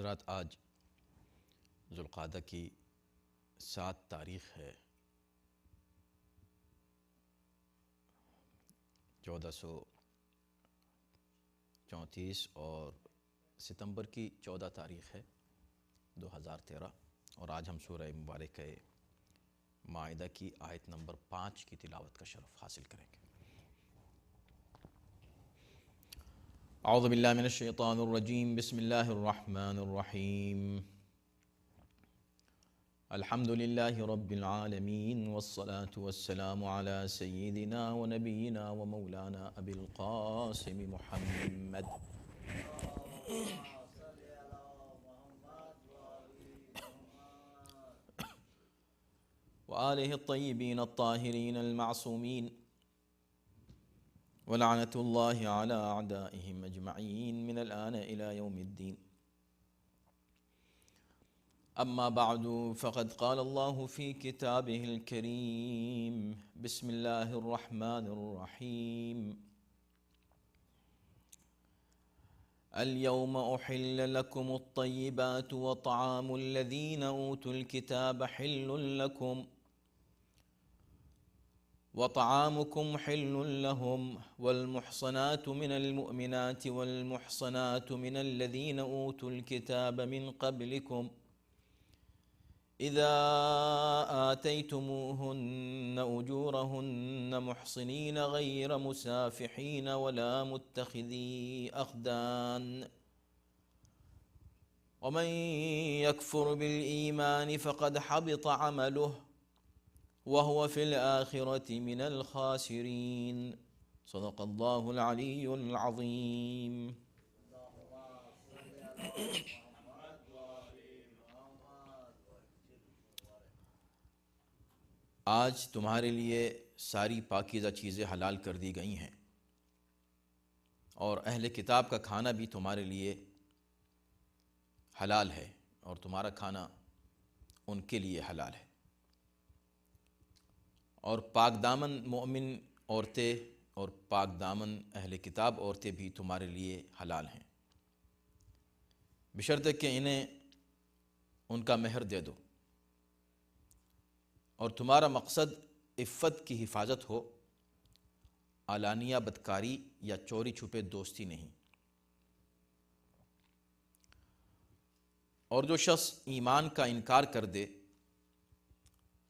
حضرات، آج ذوالقعدہ کی 7 تاریخ ہے 1434 اور ستمبر کی 14 تاریخ ہے 2013، اور آج ہم سورہ مبارکہ مائدہ کی آیت نمبر 5 کی تلاوت کا شرف حاصل کریں گے۔ اعوذ باللہ من الشیطان الرجیم، بسم اللہ الرحمن الرحیم۔ الحمد للہ رب العالمین، والصلاة والسلام علی سیدنا و نبینا و مولانا ابی القاسم محمد وآلہ الطیبین الطاہرین المعصومین، ولعنۃ اللہ علی اعدائہم اجمعین من الآن الى یوم الدین۔ اما بعد فقد قال اللہ فی کتابہ الکریم، بسم اللہ الرحمن الرحیم۔ اليوم احل لکم الطیبات وطعام الذین اوتوا الکتاب حل لکم وطعامكم حل لهم، والمحصنات من المؤمنات والمحصنات من الذين أوتوا الكتاب من قبلكم إذا آتيتموهن أجورهن محصنين غير مسافحين ولا متخذي أخدان، ومن يكفر بالإيمان فقد حبط عمله وهو في الآخرة من الخاسرين۔ صدق اللہ العلی العظیم۔ آج تمہارے لیے ساری پاکیزہ چیزیں حلال کر دی گئی ہیں، اور اہل کتاب کا کھانا بھی تمہارے لیے حلال ہے، اور تمہارا کھانا ان کے لیے حلال ہے، اور پاک دامن مومن عورتیں اور پاک دامن اہل کتاب عورتیں بھی تمہارے لیے حلال ہیں، بشرط کہ انہیں ان کا مہر دے دو، اور تمہارا مقصد عفت کی حفاظت ہو، علانیہ بدکاری یا چوری چھپے دوستی نہیں۔ اور جو شخص ایمان کا انکار کر دے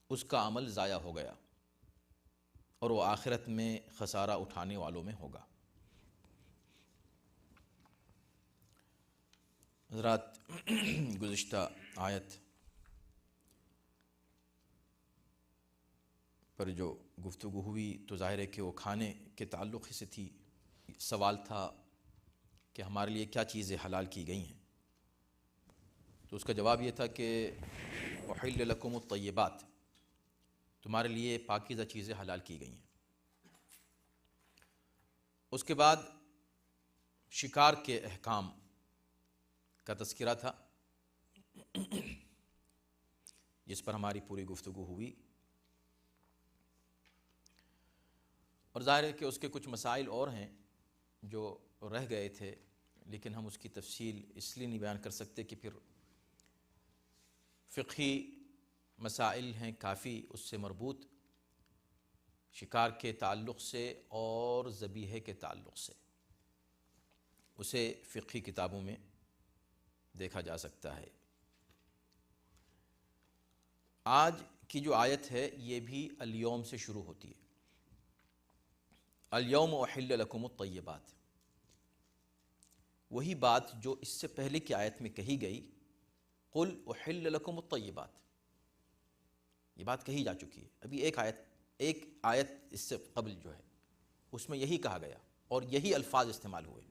اس کا عمل ضائع ہو گیا، اور وہ آخرت میں خسارہ اٹھانے والوں میں ہوگا۔ حضرات، گزشتہ آیت پر جو گفتگو ہوئی تو ظاہر ہے کہ وہ کھانے کے تعلق سے تھی۔ سوال تھا کہ ہمارے لیے کیا چیزیں حلال کی گئی ہیں، تو اس کا جواب یہ تھا کہ احل لکم الطیبات، تمہارے لیے پاکیزہ چیزیں حلال کی گئی ہیں۔ اس کے بعد شکار کے احکام کا تذکرہ تھا، جس پر ہماری پوری گفتگو ہوئی، اور ظاہر ہے کہ اس کے کچھ مسائل اور ہیں جو رہ گئے تھے، لیکن ہم اس کی تفصیل اس لیے نہیں بیان کر سکتے کہ پھر فقہی مسائل ہیں کافی اس سے مربوط، شکار کے تعلق سے اور ذبیحے کے تعلق سے، اسے فقہی کتابوں میں دیکھا جا سکتا ہے۔ آج کی جو آیت ہے یہ بھی الیوم سے شروع ہوتی ہے۔ الیوم احل لکم الطیبات، وہی بات جو اس سے پہلے کی آیت میں کہی گئی، قل احل لکم الطیبات، یہ بات کہی جا چکی ہے۔ ابھی ایک آیت اس سے قبل جو ہے اس میں یہی کہا گیا اور یہی الفاظ استعمال ہوئے،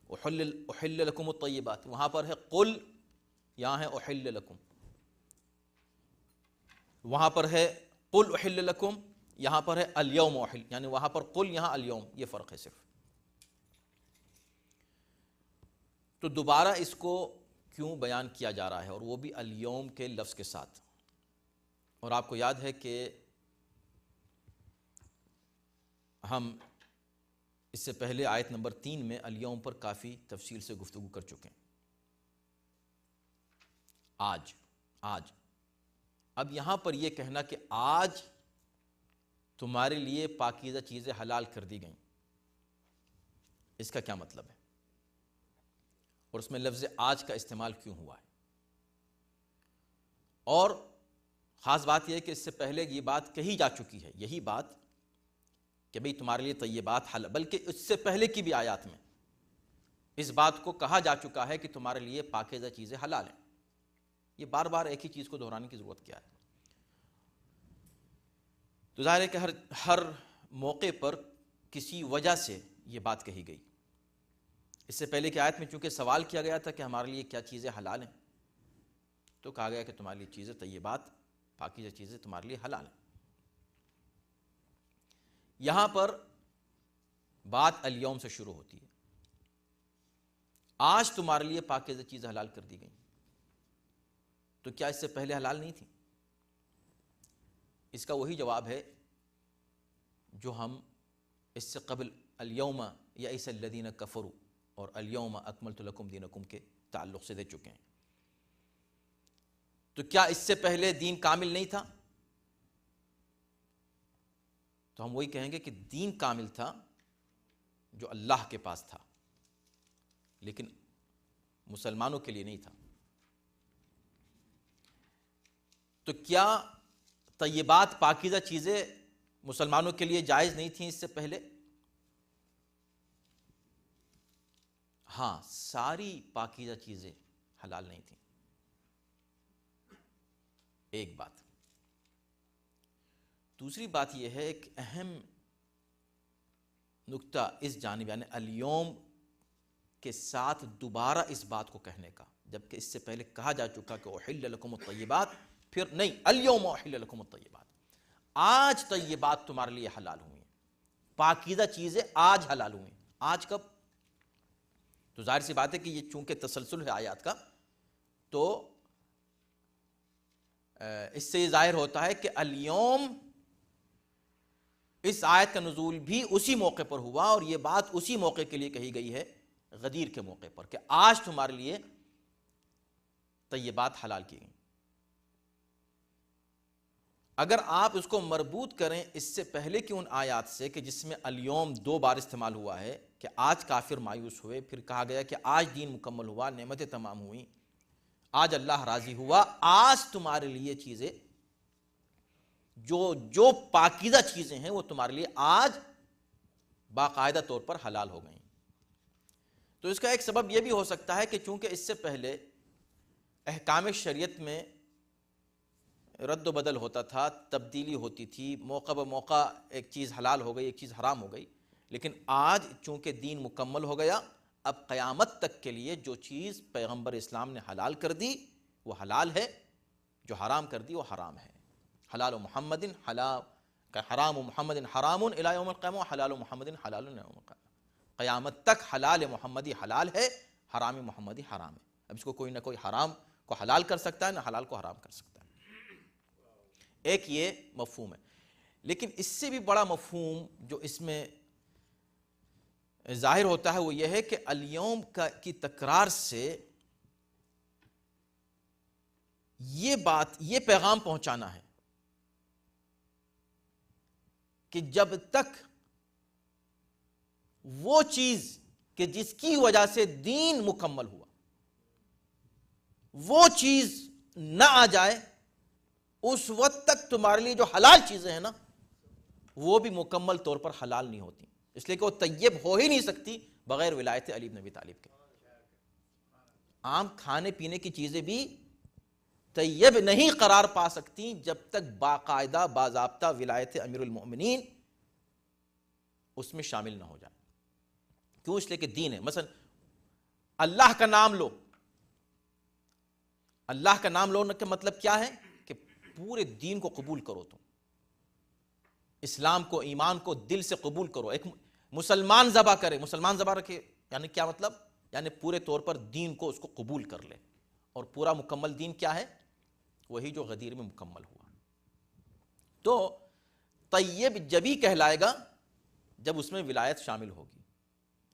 احل لکم الطیبات، وہاں پر ہے قل، یہاں ہے احل لکم، وہاں پر ہے قل احل لکم، یہاں پر ہے الیوم احل، یعنی وہاں پر قل، یہاں الیوم، یہ فرق ہے صرف۔ تو دوبارہ اس کو کیوں بیان کیا جا رہا ہے، اور وہ بھی الیوم کے لفظ کے ساتھ؟ اور آپ کو یاد ہے کہ ہم اس سے پہلے آیت نمبر 3 میں الیوم پر کافی تفصیل سے گفتگو کر چکے ہیں، آج اب یہاں پر یہ کہنا کہ آج تمہارے لیے پاکیزہ چیزیں حلال کر دی گئیں، اس کا کیا مطلب ہے، اور اس میں لفظ آج کا استعمال کیوں ہوا ہے؟ اور خاص بات یہ ہے کہ اس سے پہلے یہ بات کہی جا چکی ہے، یہی بات کہ بھئی تمہارے لیے طیبات حلال، بلکہ اس سے پہلے کی بھی آیات میں اس بات کو کہا جا چکا ہے کہ تمہارے لیے پاکیزہ چیزیں حلال ہیں۔ یہ بار بار ایک ہی چیز کو دہرانے کی ضرورت کیا ہے؟ تو ظاہر ہے کہ ہر موقع پر کسی وجہ سے یہ بات کہی گئی۔ اس سے پہلے کی آیت میں چونکہ سوال کیا گیا تھا کہ ہمارے لیے کیا چیزیں حلال ہیں، تو کہا گیا کہ تمہارے لیے چیزیں طیبات پاکیزہ چیزیں تمہارے لیے حلال ہیں۔ یہاں پر بات الیوم سے شروع ہوتی ہے، آج تمہارے لیے پاکیزہ چیزیں حلال کر دی گئیں، تو کیا اس سے پہلے حلال نہیں تھی؟ اس کا وہی جواب ہے جو ہم اس سے قبل الیوم یئس الذین کفروا اور الیوم اکملت لکم دینکم کے تعلق سے دے چکے ہیں۔ تو کیا اس سے پہلے دین کامل نہیں تھا؟ تو ہم وہی کہیں گے کہ دین کامل تھا جو اللہ کے پاس تھا، لیکن مسلمانوں کے لیے نہیں تھا۔ تو کیا طیبات پاکیزہ چیزیں مسلمانوں کے لیے جائز نہیں تھیں اس سے پہلے؟ ہاں، ساری پاکیزہ چیزیں حلال نہیں تھیں۔ ایک بات۔ دوسری بات یہ ہے ایک اہم نکتہ اس جانب، یعنی الیوم کے ساتھ دوبارہ اس بات کو کہنے کا، جبکہ اس سے پہلے کہا جا چکا کہ احل لکم الطیبات، پھر نہیں، الیوم احل لکم الطیبات، آج طیبات تمہارے لیے حلال ہوئی ہیں، پاکیزہ چیزیں آج حلال ہوئی ہیں۔ آج کب؟ تو ظاہر سی بات ہے کہ یہ چونکہ تسلسل ہے آیات کا، تو اس سے یہ ظاہر ہوتا ہے کہ الیوم، اس آیت کا نزول بھی اسی موقع پر ہوا، اور یہ بات اسی موقع کے لیے کہی گئی ہے، غدیر کے موقع پر، کہ آج تمہارے لیے طیبات حلال کی گئیں۔ اگر آپ اس کو مربوط کریں اس سے پہلے کی ان آیات سے کہ جس میں الیوم 2 بار استعمال ہوا ہے، کہ آج کافر مایوس ہوئے، پھر کہا گیا کہ آج دین مکمل ہوا، نعمتیں تمام ہوئیں، آج اللہ راضی ہوا، آج تمہارے لیے چیزیں جو پاکیزہ چیزیں ہیں وہ تمہارے لیے آج باقاعدہ طور پر حلال ہو گئیں۔ تو اس کا ایک سبب یہ بھی ہو سکتا ہے کہ چونکہ اس سے پہلے احکام شریعت میں رد و بدل ہوتا تھا، تبدیلی ہوتی تھی، موقع بموقع ایک چیز حلال ہو گئی، ایک چیز حرام ہو گئی، لیکن آج چونکہ دین مکمل ہو گیا، اب قیامت تک کے لیے جو چیز پیغمبر اسلام نے حلال کر دی وہ حلال ہے، جو حرام کر دی وہ حرام ہے۔ حلال محمد حلال، حرام محمد حرام الی یوم القیامہ، حلال محمد حلال الی یوم القیامہ، قیامت تک حلال محمدی حلال ہے، حرام محمدی حرام ہے۔ اب اس کو کوئی نہ کوئی حرام کو حلال کر سکتا ہے، نہ حلال کو حرام کر سکتا ہے۔ ایک یہ مفہوم ہے، لیکن اس سے بھی بڑا مفہوم جو اس میں ظاہر ہوتا ہے وہ یہ ہے کہ الیوم کی تکرار سے یہ بات، یہ پیغام پہنچانا ہے کہ جب تک وہ چیز کہ جس کی وجہ سے دین مکمل ہوا وہ چیز نہ آ جائے، اس وقت تک تمہارے لیے جو حلال چیزیں ہیں نا وہ بھی مکمل طور پر حلال نہیں ہوتی، اس لیے کہ وہ طیب ہو ہی نہیں سکتی بغیر ولایت علی بن ابی طالب کے۔ عام کھانے پینے کی چیزیں بھی طیب نہیں قرار پا سکتی جب تک باقاعدہ باضابطہ ولایت امیر المؤمنین اس میں شامل نہ ہو جائے۔ کیوں؟ اس لیے کہ دین ہے۔ مثلا اللہ کا نام لو، اللہ کا نام لو کا مطلب کیا ہے کہ پورے دین کو قبول کرو، تم اسلام کو، ایمان کو دل سے قبول کرو۔ ایک مسلمان ذبح کرے، مسلمان ذبح رکھے، یعنی کیا مطلب؟ یعنی پورے طور پر دین کو، اس کو قبول کر لے، اور پورا مکمل دین کیا ہے؟ وہی جو غدیر میں مکمل ہوا۔ تو طیب جبھی کہلائے گا جب اس میں ولایت شامل ہوگی،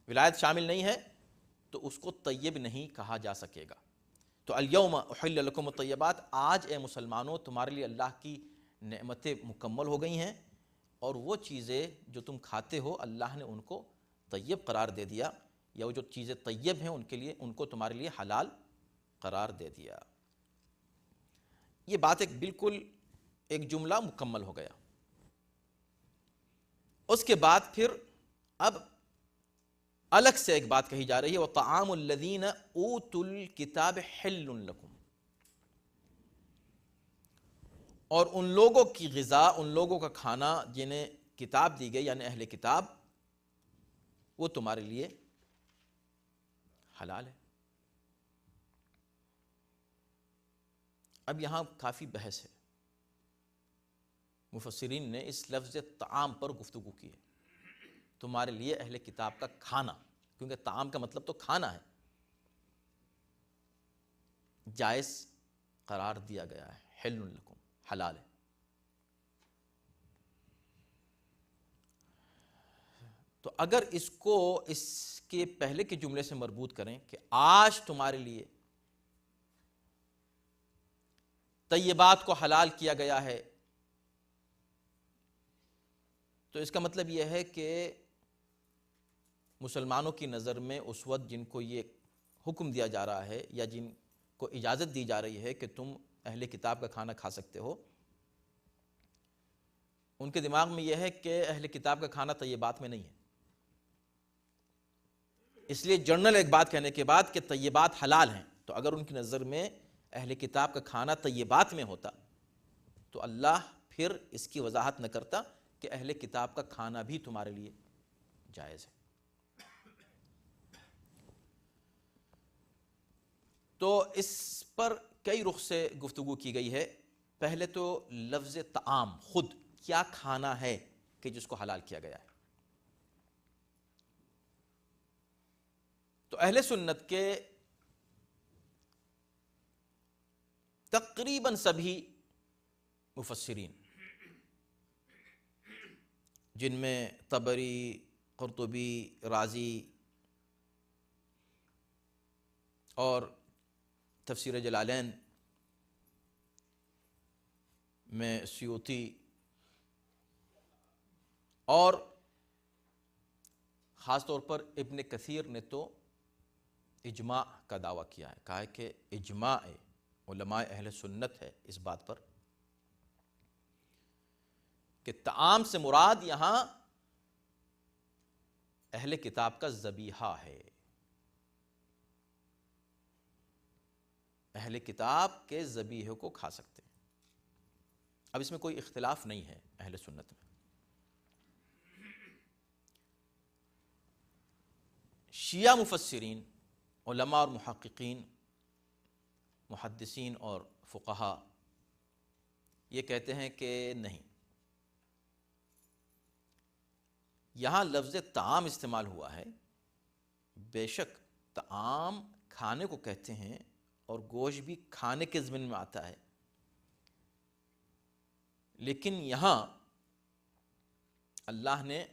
ولایت شامل نہیں ہے تو اس کو طیب نہیں کہا جا سکے گا۔ تو الیوم احل لکم الطیبات، آج اے مسلمانوں تمہارے لیے اللہ کی نعمتیں مکمل ہو گئی ہیں، اور وہ چیزیں جو تم کھاتے ہو اللہ نے ان کو طیب قرار دے دیا، یا وہ جو چیزیں طیب ہیں ان کے لیے، ان کو تمہارے لیے حلال قرار دے دیا۔ یہ بات ایک بالکل ایک جملہ مکمل ہو گیا۔ اس کے بعد پھر اب الگ سے ایک بات کہی جا رہی ہے، وَطَعَامُ الَّذِينَ أُوتُوا الْكِتَابَ حِلٌّ لَكُمْ، اور ان لوگوں کی غذا، ان لوگوں کا کھانا جنہیں کتاب دی گئی یعنی اہل کتاب، وہ تمہارے لیے حلال ہے۔ اب یہاں کافی بحث ہے، مفسرین نے اس لفظ طعام پر گفتگو کی ہے، تمہارے لیے اہل کتاب کا کھانا، کیونکہ طعام کا مطلب تو کھانا ہے، جائز قرار دیا گیا ہے، حل لکم، حلال ہے۔ تو اگر اس کو اس کے پہلے کے جملے سے مربوط کریں کہ آج تمہارے لیے طیبات کو حلال کیا گیا ہے، تو اس کا مطلب یہ ہے کہ مسلمانوں کی نظر میں اس وقت جن کو یہ حکم دیا جا رہا ہے یا جن کو اجازت دی جا رہی ہے کہ تم اہل کتاب کا کھانا کھا سکتے ہو، ان کے دماغ میں یہ ہے کہ اہل کتاب کا کھانا طیبات میں نہیں ہے، اس لیے جنرل ایک بات کہنے کے بعد کہ طیبات حلال ہیں، تو اگر ان کی نظر میں اہل کتاب کا کھانا طیبات میں ہوتا تو اللہ پھر اس کی وضاحت نہ کرتا کہ اہل کتاب کا کھانا بھی تمہارے لیے جائز ہے۔ تو اس پر کئی رخ سے گفتگو کی گئی ہے۔ پہلے تو لفظ طعام خود کیا کھانا ہے کہ جس کو حلال کیا گیا ہے؟ تو اہل سنت کے تقریباً سبھی مفسرین، جن میں طبری، قرطبی، رازی اور تفسیر جلالین میں سیوطی، اور خاص طور پر ابن کثیر نے تو اجماع کا دعویٰ کیا ہے، کہا ہے کہ اجماع علماء اہل سنت ہے اس بات پر کہ طعام سے مراد یہاں اہل کتاب کا ذبیحہ ہے، اہل کتاب کے ذبیحے کو کھا سکتے ہیں۔ اب اس میں کوئی اختلاف نہیں ہے اہل سنت میں۔ شیعہ مفسرین، علماء اور محققین، محدثین اور فقہا یہ کہتے ہیں کہ نہیں، یہاں لفظ طعام استعمال ہوا ہے، بے شک طعام کھانے کو کہتے ہیں اور گوشت بھی کھانے کے ضمن میں آتا ہے، لیکن یہاں اللہ نے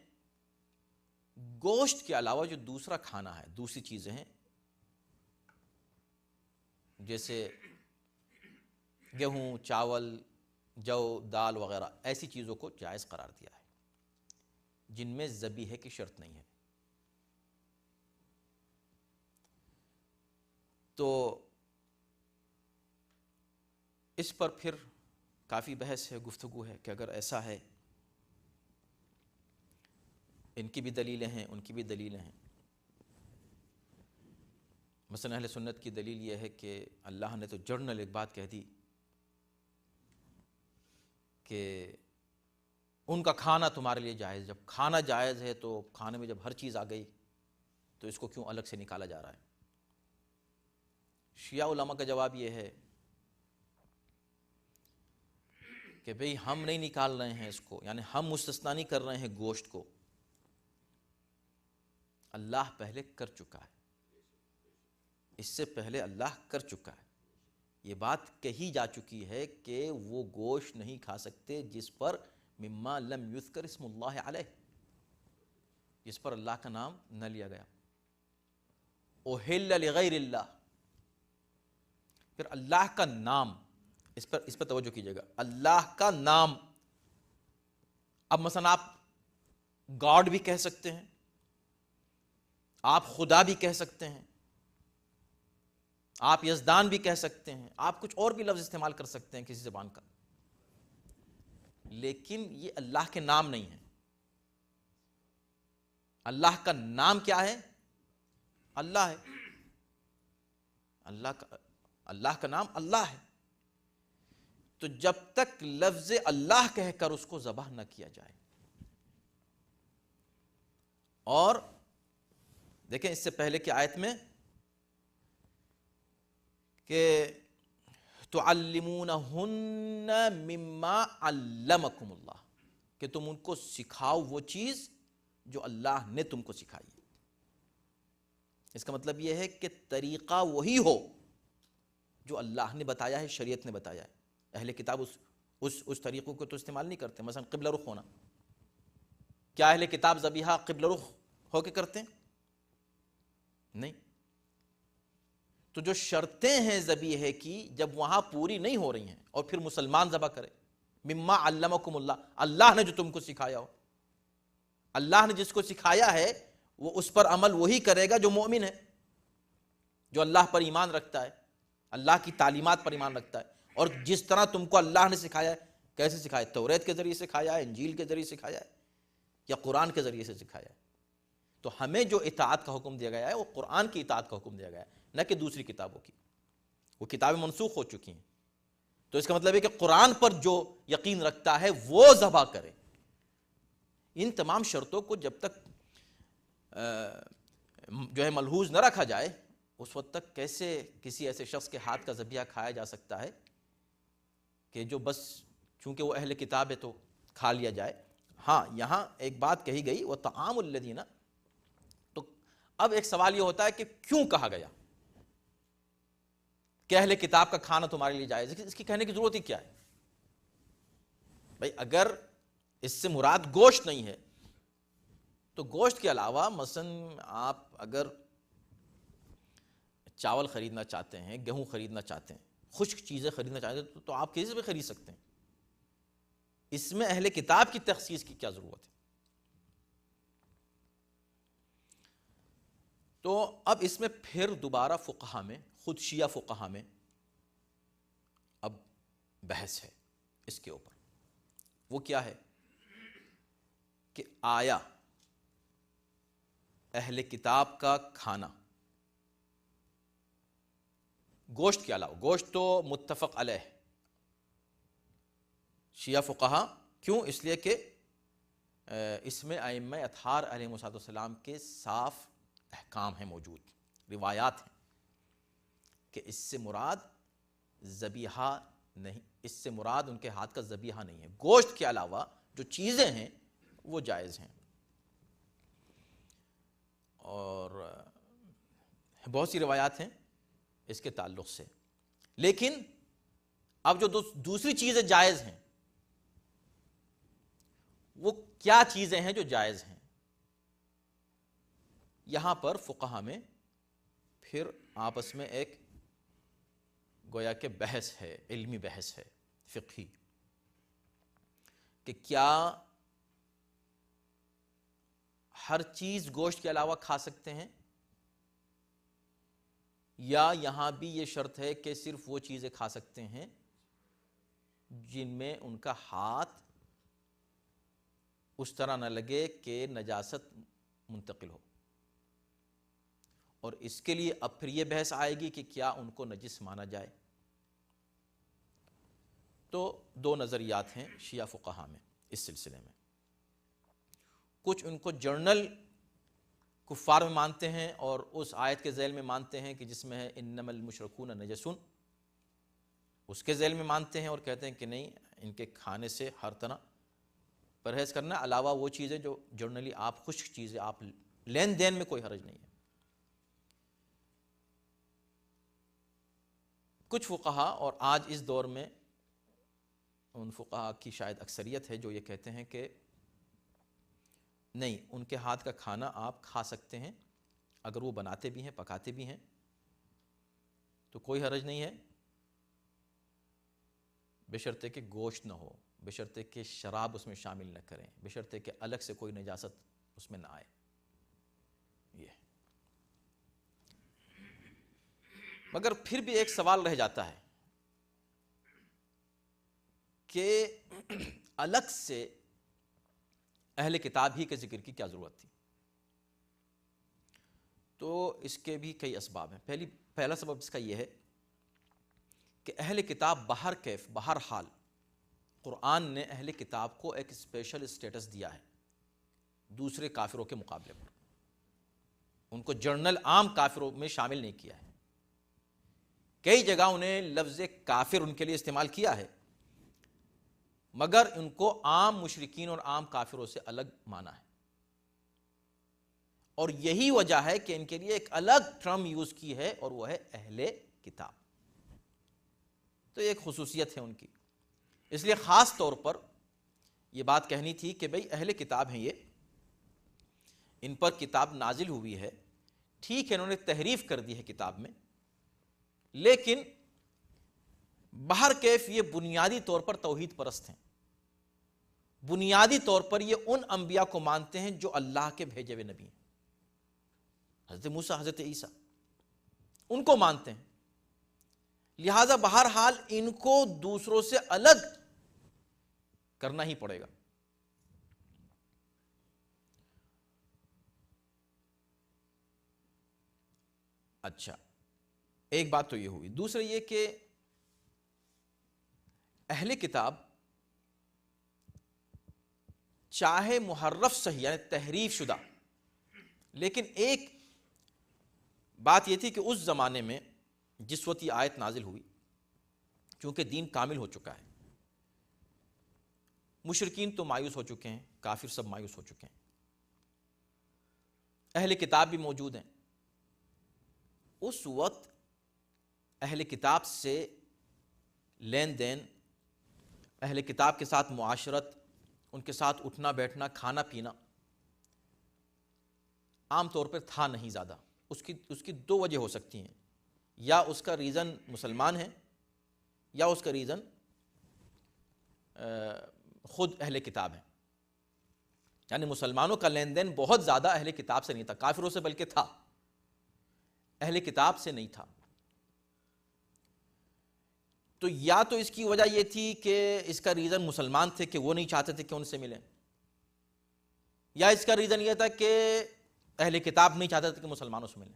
گوشت کے علاوہ جو دوسرا کھانا ہے، دوسری چیزیں ہیں جیسے گیہوں، چاول، جو، دال وغیرہ، ایسی چیزوں کو جائز قرار دیا ہے جن میں ذبیحے کی شرط نہیں ہے۔ تو اس پر پھر کافی بحث ہے، گفتگو ہے کہ اگر ایسا ہے، ان کی بھی دلیلیں ہیں، ان کی بھی دلیلیں ہیں۔ مثلا اہل سنت کی دلیل یہ ہے کہ اللہ نے تو جنرل ایک بات کہہ دی کہ ان کا کھانا تمہارے لیے جائز، جب کھانا جائز ہے تو کھانے میں جب ہر چیز آ گئی تو اس کو کیوں الگ سے نکالا جا رہا ہے؟ شیعہ علماء کا جواب یہ ہے کہ بھئی ہم نہیں نکال رہے ہیں اس کو، یعنی ہم مستثنی نہیں کر رہے ہیں گوشت کو، اللہ پہلے کر چکا ہے، اس سے پہلے اللہ کر چکا ہے، یہ بات کہی جا چکی ہے کہ وہ گوشت نہیں کھا سکتے جس پر مما لم یذکر اسم اللہ علیہ، جس پر اللہ کا نام نہ لیا گیا۔ احل لغیر اللہ، پھر اللہ کا نام، اس پر توجہ کیجیے گا، اللہ کا نام. اب مثلا آپ گاڈ بھی کہہ سکتے ہیں، آپ خدا بھی کہہ سکتے ہیں، آپ یزدان بھی کہہ سکتے ہیں، آپ کچھ اور بھی لفظ استعمال کر سکتے ہیں کسی زبان کا، لیکن یہ اللہ کے نام نہیں ہے. اللہ کا نام کیا ہے؟ اللہ ہے. اللہ کا نام اللہ ہے. تو جب تک لفظ اللہ کہہ کر اس کو ذبح نہ کیا جائے، اور دیکھیں اس سے پہلے کی آیت میں کہ تعلمونہن مما علمکم اللہ، کہ تم ان کو سکھاؤ وہ چیز جو اللہ نے تم کو سکھائی. اس کا مطلب یہ ہے کہ طریقہ وہی ہو جو اللہ نے بتایا ہے، شریعت نے بتایا ہے. اہل کتاب اس طریقوں کو تو استعمال نہیں کرتے. مثلا قبلہ رخ ہونا، کیا اہل کتاب ذبیحہ قبلہ رخ ہو کے کرتے ہیں؟ نہیں. تو جو شرطیں ہیں ذبیحے کی، جب وہاں پوری نہیں ہو رہی ہیں اور پھر مسلمان ذبح کرے، مما علمکم اللہ، اللہ نے جو تم کو سکھایا ہو، اللہ نے جس کو سکھایا ہے وہ اس پر عمل وہی کرے گا جو مومن ہے، جو اللہ پر ایمان رکھتا ہے، اللہ کی تعلیمات پر ایمان رکھتا ہے. اور جس طرح تم کو اللہ نے سکھایا ہے، کیسے سکھایا؟ توریت کے ذریعے سکھایا ہے، انجیل کے ذریعے سکھایا ہے، یا قرآن کے ذریعے سے سکھایا ہے. تو ہمیں جو اطاعت کا حکم دیا گیا ہے وہ قرآن کی اطاعت کا حکم دیا گیا ہے، نہ کہ دوسری کتابوں کی. وہ کتابیں منسوخ ہو چکی ہیں. تو اس کا مطلب ہے کہ قرآن پر جو یقین رکھتا ہے وہ ذبح کرے. ان تمام شرطوں کو جب تک جو ہے ملحوظ نہ رکھا جائے، اس وقت تک کیسے کسی ایسے شخص کے ہاتھ کا ذبیحہ کھایا جا سکتا ہے کہ جو بس چونکہ وہ اہل کتاب ہے تو کھا لیا جائے. ہاں یہاں ایک بات کہی گئی، وہ طعام الذین. تو اب ایک سوال یہ ہوتا ہے کہ کیوں کہا گیا کہ اہل کتاب کا کھانا تمہارے لیے جائز ہے؟ اس کی کہنے کی ضرورت ہی کیا ہے بھائی؟ اگر اس سے مراد گوشت نہیں ہے تو گوشت کے علاوہ مثلا آپ اگر چاول خریدنا چاہتے ہیں، گیہوں خریدنا چاہتے ہیں، خشک چیزیں خریدنا چاہتے ہیں تو آپ کسی سے بھی خرید سکتے ہیں. اس میں اہل کتاب کی تخصیص کی کیا ضرورت ہے؟ تو اب اس میں پھر دوبارہ فقہا میں، خود شیعہ فقہا میں اب بحث ہے اس کے اوپر. وہ کیا ہے کہ آیا اہل کتاب کا کھانا گوشت کے علاوہ، گوشت تو متفق علیہ شیعہ فقہا، کیوں؟ اس لیے کہ اس میں ائمہ اطہار علیہ السلام کے صاف احکام ہیں، موجود روایات ہیں کہ اس سے مراد ذبیحہ نہیں، اس سے مراد ان کے ہاتھ کا ذبیحہ نہیں ہے. گوشت کے علاوہ جو چیزیں ہیں وہ جائز ہیں. اور بہت سی روایات ہیں اس کے تعلق سے. لیکن اب جو دوسری چیزیں جائز ہیں وہ کیا چیزیں ہیں جو جائز ہیں؟ یہاں پر فقہا میں پھر آپس میں ایک گویا کہ بحث ہے، علمی بحث ہے، فقہی، کہ کیا ہر چیز گوشت کے علاوہ کھا سکتے ہیں، یا یہاں بھی یہ شرط ہے کہ صرف وہ چیزیں کھا سکتے ہیں جن میں ان کا ہاتھ اس طرح نہ لگے کہ نجاست منتقل ہو. اور اس کے لیے اب پھر یہ بحث آئے گی کہ کیا ان کو نجس مانا جائے. تو دو نظریات ہیں شیعہ فقہا میں اس سلسلے میں. کچھ ان کو جرنل کفار میں مانتے ہیں اور اس آیت کے ذیل میں مانتے ہیں کہ جس میں ہے انما المشرکون نجسون، اس کے ذیل میں مانتے ہیں اور کہتے ہیں کہ نہیں، ان کے کھانے سے ہر طرح پرہیز کرنا، علاوہ وہ چیزیں جو جرنلی آپ خشک چیزیں آپ لین دین میں کوئی حرج نہیں ہے. کچھ فقہا، اور آج اس دور میں ان فقہا کی شاید اکثریت ہے جو یہ کہتے ہیں کہ نہیں، ان کے ہاتھ کا کھانا آپ کھا سکتے ہیں، اگر وہ بناتے بھی ہیں، پکاتے بھی ہیں تو کوئی حرج نہیں ہے. بشرطے کہ گوشت نہ ہو، بشرطے کہ شراب اس میں شامل نہ کریں، بشرطے کہ الگ سے کوئی نجاست اس میں نہ آئے. یہ مگر پھر بھی ایک سوال رہ جاتا ہے کہ الگ سے اہل کتاب ہی کے ذکر کی کیا ضرورت تھی؟ تو اس کے بھی کئی اسباب ہیں. پہلا سبب اس کا یہ ہے کہ اہل کتاب بہر حال قرآن نے اہل کتاب کو ایک اسپیشل اسٹیٹس دیا ہے دوسرے کافروں کے مقابلے پر. ان کو جنرل عام کافروں میں شامل نہیں کیا ہے. کئی جگہ انہیں لفظ کافر ان کے لیے استعمال کیا ہے، مگر ان کو عام مشرکین اور عام کافروں سے الگ مانا ہے. اور یہی وجہ ہے کہ ان کے لیے ایک الگ ٹرم یوز کی ہے، اور وہ ہے اہل کتاب. تو ایک خصوصیت ہے ان کی. اس لیے خاص طور پر یہ بات کہنی تھی کہ بھئی اہل کتاب ہیں، یہ ان پر کتاب نازل ہوئی ہے، ٹھیک ہے انہوں نے تحریف کر دی ہے کتاب میں، لیکن بہر کیف یہ بنیادی طور پر توحید پرست ہیں. بنیادی طور پر یہ ان انبیاء کو مانتے ہیں جو اللہ کے بھیجے ہوئے نبی ہیں. حضرت موسیٰ، حضرت عیسیٰ، ان کو مانتے ہیں. لہذا بہرحال ان کو دوسروں سے الگ کرنا ہی پڑے گا. اچھا، ایک بات تو یہ ہوئی. دوسرا یہ کہ اہل کتاب چاہے محرف صحیح یعنی تحریف شدہ، لیکن ایک بات یہ تھی کہ اس زمانے میں جس وقت یہ آیت نازل ہوئی، چونکہ دین کامل ہو چکا ہے، مشرکین تو مایوس ہو چکے ہیں، کافر سب مایوس ہو چکے ہیں، اہل کتاب بھی موجود ہیں. اس وقت اہل کتاب سے لین دین، اہل کتاب کے ساتھ معاشرت، ان کے ساتھ اٹھنا بیٹھنا، کھانا پینا عام طور پر تھا نہیں زیادہ. اس کی دو وجہ ہو سکتی ہیں، یا اس کا ریزن مسلمان ہے، یا اس کا ریزن خود اہل کتاب ہیں. یعنی مسلمانوں کا لین دین بہت زیادہ اہل کتاب سے نہیں تھا، کافروں سے بلکہ تھا، اہل کتاب سے نہیں تھا. تو یا تو اس کی وجہ یہ تھی کہ اس کا ریزن مسلمان تھے کہ وہ نہیں چاہتے تھے کہ ان سے ملیں، یا اس کا ریزن یہ تھا کہ اہل کتاب نہیں چاہتے تھے کہ مسلمانوں سے ملیں.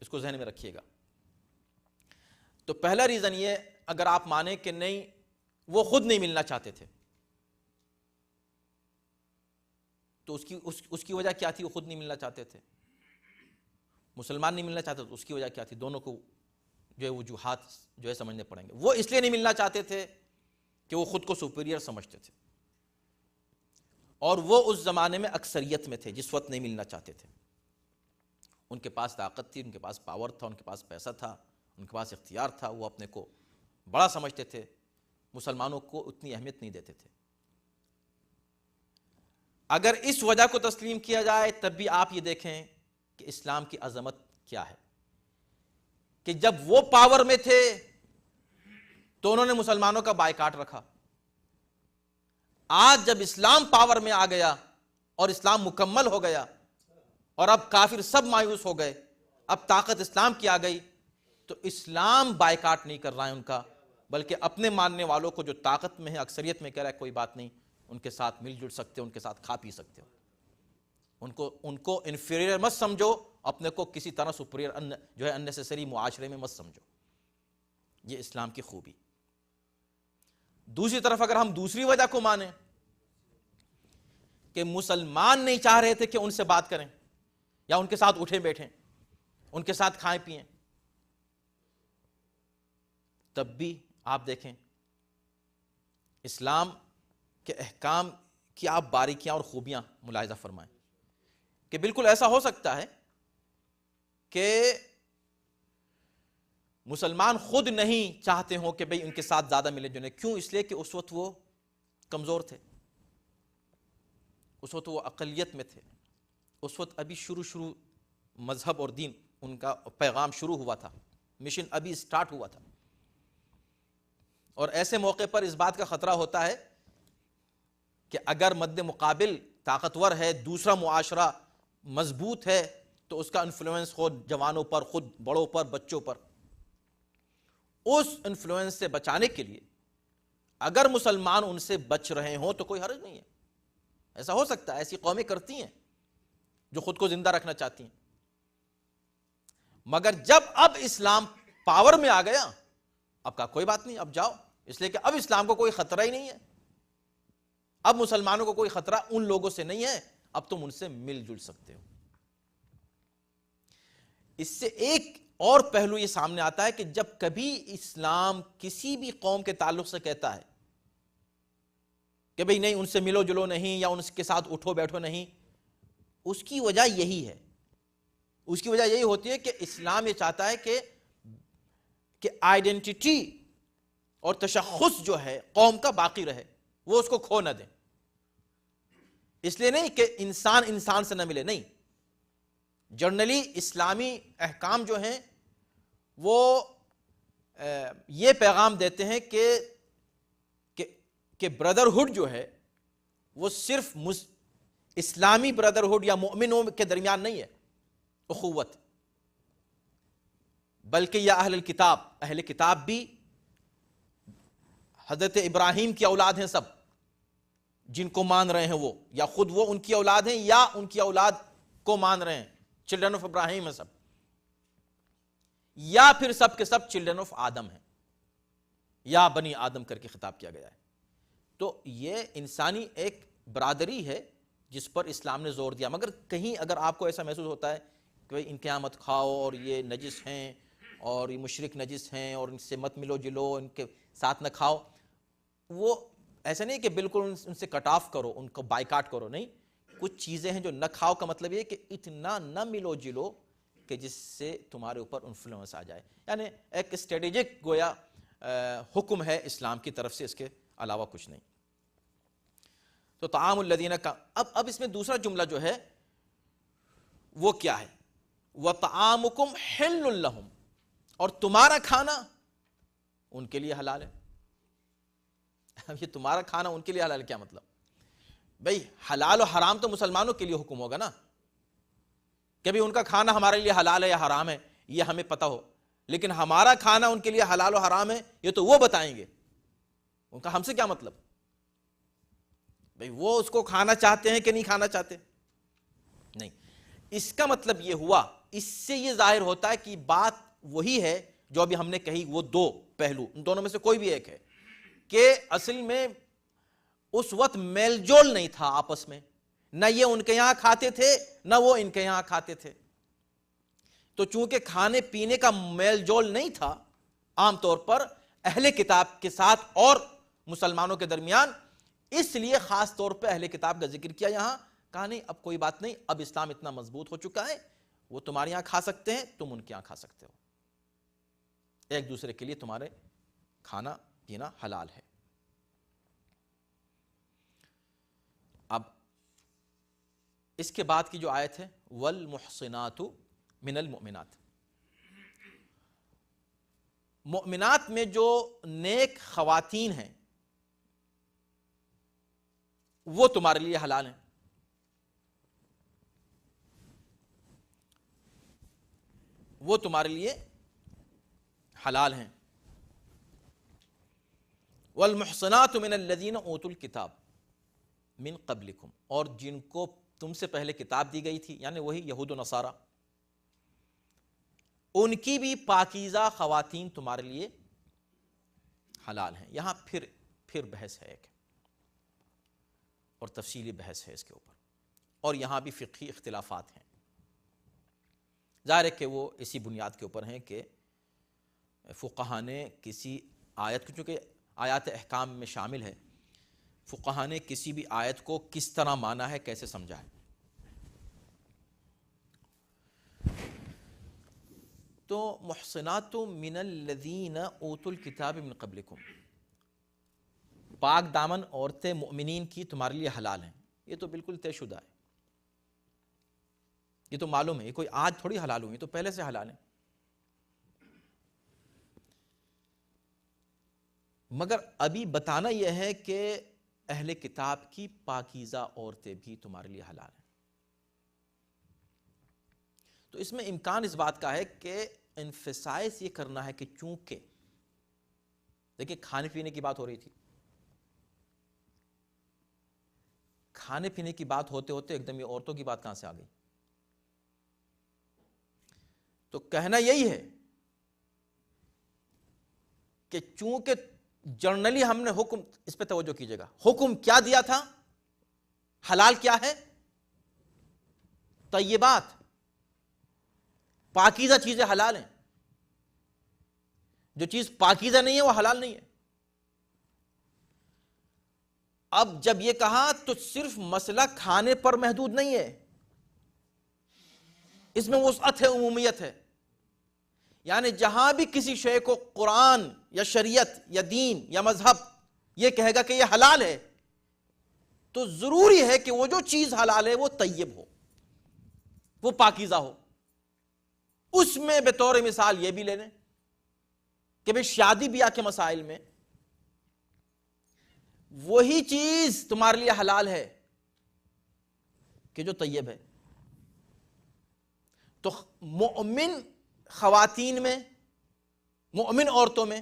اس کو ذہن میں رکھیے گا. تو پہلا ریزن یہ، اگر آپ مانیں کہ نہیں وہ خود نہیں ملنا چاہتے تھے، تو اس کی وجہ کیا تھی؟ وہ خود نہیں ملنا چاہتے تھے، مسلمان نہیں ملنا چاہتے، تو اس کی وجہ کیا تھی؟ دونوں کو جو ہے وجوہات جو ہے سمجھنے پڑیں گے. وہ اس لیے نہیں ملنا چاہتے تھے کہ وہ خود کو سپیریئر سمجھتے تھے، اور وہ اس زمانے میں اکثریت میں تھے جس وقت نہیں ملنا چاہتے تھے. ان کے پاس طاقت تھی، ان کے پاس پاور تھا، ان کے پاس پیسہ تھا، ان کے پاس اختیار تھا، وہ اپنے کو بڑا سمجھتے تھے، مسلمانوں کو اتنی اہمیت نہیں دیتے تھے. اگر اس وجہ کو تسلیم کیا جائے تب بھی آپ یہ دیکھیں کہ اسلام کی عظمت کیا ہے، کہ جب وہ پاور میں تھے تو انہوں نے مسلمانوں کا بائیکاٹ رکھا. آج جب اسلام پاور میں آ گیا اور اسلام مکمل ہو گیا اور اب کافر سب مایوس ہو گئے، اب طاقت اسلام کی آ گئی، تو اسلام بائیکاٹ نہیں کر رہا ہے ان کا، بلکہ اپنے ماننے والوں کو جو طاقت میں ہے، اکثریت میں کہہ رہا ہے کوئی بات نہیں، ان کے ساتھ مل جل سکتے ہو، ان کے ساتھ کھا پی سکتے ہو، ان کو انفیریئر مت سمجھو، اپنے کو کسی طرح سپیریئر جو ہے اننیسیسری معاشرے میں مت سمجھو. یہ اسلام کی خوبی. دوسری طرف اگر ہم دوسری وجہ کو مانیں کہ مسلمان نہیں چاہ رہے تھے کہ ان سے بات کریں یا ان کے ساتھ اٹھیں بیٹھیں، ان کے ساتھ کھائیں پئیں، تب بھی آپ دیکھیں اسلام کے احکام کی آپ باریکیاں اور خوبیاں ملاحظہ فرمائیں کہ بالکل ایسا ہو سکتا ہے کہ مسلمان خود نہیں چاہتے ہوں کہ بھئی ان کے ساتھ زیادہ ملے جلیں. کیوں؟ اس لیے کہ اس وقت وہ کمزور تھے، اس وقت وہ اقلیت میں تھے، اس وقت ابھی شروع مذہب اور دین ان کا پیغام شروع ہوا تھا، مشن ابھی سٹارٹ ہوا تھا، اور ایسے موقع پر اس بات کا خطرہ ہوتا ہے کہ اگر مد مقابل طاقتور ہے، دوسرا معاشرہ مضبوط ہے، تو اس کا انفلوئنس خود جوانوں پر، خود بڑوں پر، بچوں پر، اس انفلوئنس سے بچانے کے لیے اگر مسلمان ان سے بچ رہے ہوں تو کوئی حرج نہیں ہے. ایسا ہو سکتا ہے، ایسی قومیں کرتی ہیں جو خود کو زندہ رکھنا چاہتی ہیں. مگر جب اب اسلام پاور میں آ گیا، اب کا کوئی بات نہیں، اب جاؤ، اس لیے کہ اب اسلام کو کوئی خطرہ ہی نہیں ہے. اب مسلمانوں کو کوئی خطرہ ان لوگوں سے نہیں ہے، اب تم ان سے مل جل سکتے ہو. اس سے ایک اور پہلو یہ سامنے آتا ہے کہ جب کبھی اسلام کسی بھی قوم کے تعلق سے کہتا ہے کہ بھئی نہیں، ان سے ملو جلو نہیں، یا ان کے ساتھ اٹھو بیٹھو نہیں، اس کی وجہ یہی ہے. اس کی وجہ یہی ہوتی ہے کہ اسلام یہ چاہتا ہے کہ آئیڈینٹی اور تشخص جو ہے قوم کا باقی رہے، وہ اس کو کھو نہ دیں. اس لیے نہیں کہ انسان انسان سے نہ ملے، نہیں، جنرلی اسلامی احکام جو ہیں وہ یہ پیغام دیتے ہیں کہ بردرہڈ جو ہے وہ صرف اسلامی بردرہڈ یا مومنوں کے درمیان نہیں ہے اخوت، بلکہ یا اہل کتاب بھی حضرت ابراہیم کی اولاد ہیں سب، جن کو مان رہے ہیں وہ، یا خود وہ ان کی اولاد ہیں یا ان کی اولاد کو مان رہے ہیں، چلڈرن آف ابراہیم ہیں سب، یا پھر سب کے سب چلڈرن آف آدم ہیں، یا بنی آدم کر کے خطاب کیا گیا ہے. تو یہ انسانی ایک برادری ہے جس پر اسلام نے زور دیا. مگر کہیں اگر آپ کو ایسا محسوس ہوتا ہے کہ بھئی ان کے یہاں مت کھاؤ، اور یہ نجس ہیں، اور یہ مشرک نجس ہیں، اور ان سے مت ملو جلو، ان کے ساتھ نہ کھاؤ، وہ ایسا نہیں کہ بالکل ان سے کٹ آف کرو، ان کو بائیکاٹ کرو، نہیں. کچھ چیزیں ہیں جو نہ کھاؤ کا مطلب یہ کہ اتنا نہ ملو جلو کہ جس سے تمہارے اوپر انفلوئنس آ جائے. یعنی ایک اسٹریٹجک گویا حکم ہے اسلام کی طرف سے، اس کے علاوہ کچھ نہیں. تو طعام الذین کا اب اس میں دوسرا جملہ جو ہے وہ کیا ہے؟ وَطَعَامُكُمْ حِلٌّ لَهُمْ، اور تمہارا کھانا ان کے لیے حلال ہے. اب یہ تمہارا کھانا ان کے لیے حلال کیا مطلب؟ بھئی حلال و حرام تو مسلمانوں کے لیے حکم ہوگا نا، کہ بھی ان کا کھانا ہمارے لیے حلال ہے یا حرام ہے یہ ہمیں پتہ ہو، لیکن ہمارا کھانا ان کے لیے حلال و حرام ہے یہ تو وہ بتائیں گے. ان کا ہم سے کیا مطلب؟ بھئی وہ اس کو کھانا چاہتے ہیں کہ نہیں کھانا چاہتے؟ نہیں. اس کا مطلب یہ ہوا، اس سے یہ ظاہر ہوتا ہے کہ بات وہی ہے جو ابھی ہم نے کہی، وہ دو پہلو، ان دونوں میں سے کوئی بھی ایک ہے، کہ اصل میں اس وقت میل جول نہیں تھا آپس میں، نہ یہ ان کے یہاں کھاتے تھے نہ وہ ان کے یہاں کھاتے تھے. تو چونکہ کھانے پینے کا میل جول نہیں تھا عام طور پر اہل کتاب کے ساتھ اور مسلمانوں کے درمیان، اس لیے خاص طور پہ اہل کتاب کا ذکر کیا یہاں. کہا نہیں، اب کوئی بات نہیں، اب اسلام اتنا مضبوط ہو چکا ہے، وہ تمہارے یہاں کھا سکتے ہیں، تم ان کے یہاں کھا سکتے ہو، ایک دوسرے کے لیے تمہارے کھانا پینا حلال ہے. اب اس کے بعد کی جو آیت ہے والمحصنات من المؤمنات، مؤمنات میں جو نیک خواتین ہیں وہ تمہارے لیے حلال ہیں. وہ تمہارے لیے حلال ہیں. والمحصنات من الذین اوتوا الکتاب من قبلکم، اور جن کو تم سے پہلے کتاب دی گئی تھی، یعنی وہی یہود و نصارہ، ان کی بھی پاکیزہ خواتین تمہارے لیے حلال ہیں. یہاں پھر بحث ہے ایک، اور تفصیلی بحث ہے اس کے اوپر، اور یہاں بھی فقہی اختلافات ہیں. ظاہر ہے کہ وہ اسی بنیاد کے اوپر ہیں کہ فقہاء نے کسی آیت کو، چونکہ آیات احکام میں شامل ہے، فقہاء نے کسی بھی آیت کو کس طرح مانا ہے، کیسے سمجھا ہے. تو محصنات من الذین اوتوا الکتاب من قبلکم، پاک دامن عورتیں مؤمنین کی تمہارے لیے حلال ہیں. یہ تو بالکل طے شدہ ہے، یہ تو معلوم ہے، یہ کوئی آج تھوڑی حلال ہوئی، تو پہلے سے حلال ہیں. مگر ابھی بتانا یہ ہے کہ اہل کتاب کی پاکیزہ عورتیں بھی تمہارے لیے حلال ہیں. تو اس میں امکان اس بات کا ہے کہ انفسائز یہ کرنا ہے کہ چونکہ دیکھیں کھانے پینے کی بات ہو رہی تھی، کھانے پینے کی بات ہوتے ہوتے ایک دم یہ عورتوں کی بات کہاں سے آ گئی؟ تو کہنا یہی ہے کہ چونکہ جنرلی ہم نے حکم، اس پہ توجہ کیجئے گا، حکم کیا دیا تھا؟ حلال کیا ہے؟ طیبات، پاکیزہ چیزیں حلال ہیں. جو چیز پاکیزہ نہیں ہے وہ حلال نہیں ہے. اب جب یہ کہا تو صرف مسئلہ کھانے پر محدود نہیں ہے، اس میں وسعت ہے، عمومیت ہے. یعنی جہاں بھی کسی شے کو قرآن یا شریعت یا دین یا مذہب یہ کہے گا کہ یہ حلال ہے، تو ضروری ہے کہ وہ جو چیز حلال ہے وہ طیب ہو، وہ پاکیزہ ہو. اس میں بطور مثال یہ بھی لے لیں کہ بھئی شادی بیاہ کے مسائل میں وہی چیز تمہارے لیے حلال ہے کہ جو طیب ہے. تو مؤمن خواتین میں، مؤمن عورتوں میں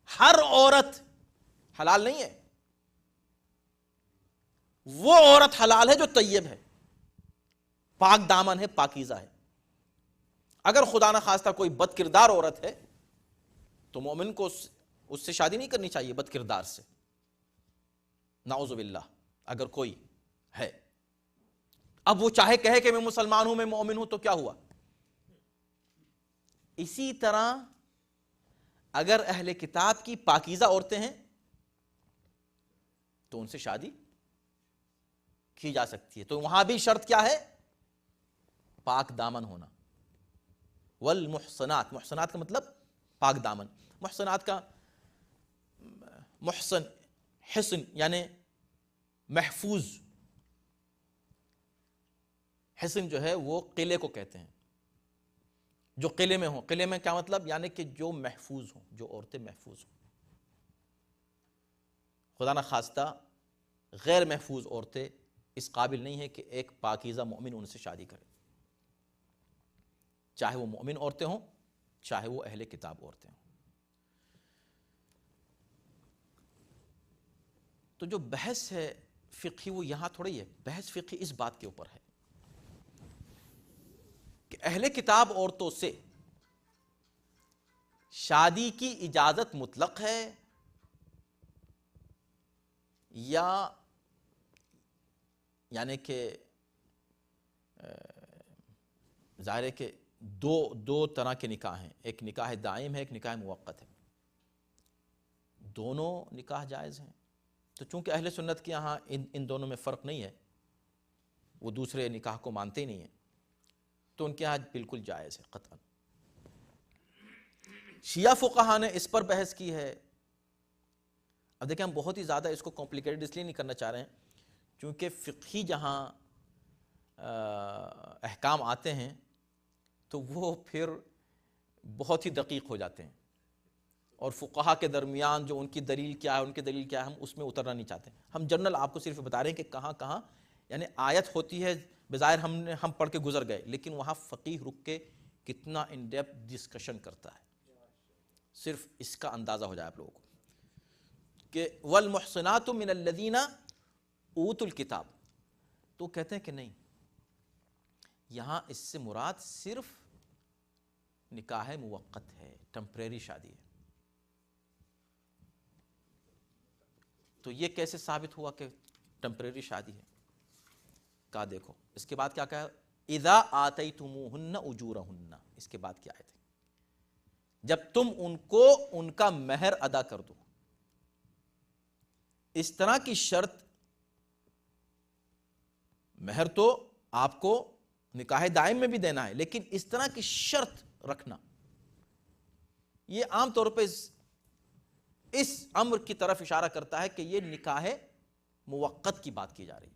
ہر عورت حلال نہیں ہے. وہ عورت حلال ہے جو طیب ہے، پاک دامن ہے، پاکیزہ ہے. اگر خدا نہ خواستہ کوئی بد کردار عورت ہے تو مومن کو اس سے شادی نہیں کرنی چاہیے، بد کردار سے، نعوذ باللہ اگر کوئی ہے. اب وہ چاہے کہے کہ میں مسلمان ہوں، میں مومن ہوں، تو کیا ہوا؟ اسی طرح اگر اہل کتاب کی پاکیزہ عورتیں ہیں تو ان سے شادی کی جا سکتی ہے. تو وہاں بھی شرط کیا ہے؟ پاک دامن ہونا. والمحصنات، محصنات کا مطلب پاک دامن. محصنات کا محسن، حسن یعنی محفوظ. حسن جو ہے وہ قلعے کو کہتے ہیں، جو قلعے میں ہوں. قلعے میں کیا مطلب؟ یعنی کہ جو محفوظ ہوں، جو عورتیں محفوظ ہوں. خدا نہ خواستہ غیر محفوظ عورتیں اس قابل نہیں ہے کہ ایک پاکیزہ مومن ان سے شادی کرے، چاہے وہ مومن عورتیں ہوں، چاہے وہ اہل کتاب عورتیں ہوں. تو جو بحث ہے فقہی وہ یہاں تھوڑی ہے. بحث فقہی اس بات کے اوپر ہے کہ اہل کتاب عورتوں سے شادی کی اجازت مطلق ہے یا یعنی کہ ظاہر ہے کہ دو طرح کے نکاح ہیں، ایک نکاح دائم ہے، ایک نکاح موقت ہے. دونوں نکاح جائز ہیں. تو چونکہ اہل سنت کے یہاں ان دونوں میں فرق نہیں ہے، وہ دوسرے نکاح کو مانتے ہی نہیں ہیں، تو ان کے یہاں بالکل جائز ہے قطعا. شیعہ فقہا نے اس پر بحث کی ہے. اب دیکھیں ہم بہت ہی زیادہ اس کو کمپلیکیٹڈ اس لیے نہیں کرنا چاہ رہے ہیں کیونکہ فقہی جہاں احکام آتے ہیں تو وہ پھر بہت ہی دقیق ہو جاتے ہیں، اور فقہا کے درمیان جو ان کی دلیل کیا ہے، ان کی دلیل کیا ہے، ہم اس میں اترنا نہیں چاہتے. ہم جنرل آپ کو صرف بتا رہے ہیں کہ کہاں کہاں یعنی آیت ہوتی ہے، بظاہر ہم پڑھ کے گزر گئے، لیکن وہاں فقیہ رک کے کتنا ان ڈیپتھ ڈسکشن کرتا ہے. صرف اس کا اندازہ ہو جائے آپ لوگوں کو کہ والمحصنات من الذین اوتوا الکتاب. تو کہتے ہیں کہ نہیں، یہاں اس سے مراد صرف نکاح موقت ہے، ٹمپریری شادی ہے. تو یہ کیسے ثابت ہوا کہ ٹمپریری شادی ہے؟ کہا دیکھو اس کے بعد کیا کہا، اذا آتیتموہن اجورہن. اس کے بعد کیا آیت ہے؟ جب تم ان کو ان کا مہر ادا کر دو. اس طرح کی شرط، مہر تو آپ کو نکاح دائم میں بھی دینا ہے، لیکن اس طرح کی شرط رکھنا، یہ عام طور پہ اس امر کی طرف اشارہ کرتا ہے کہ یہ نکاح موقت کی بات کی جا رہی ہے.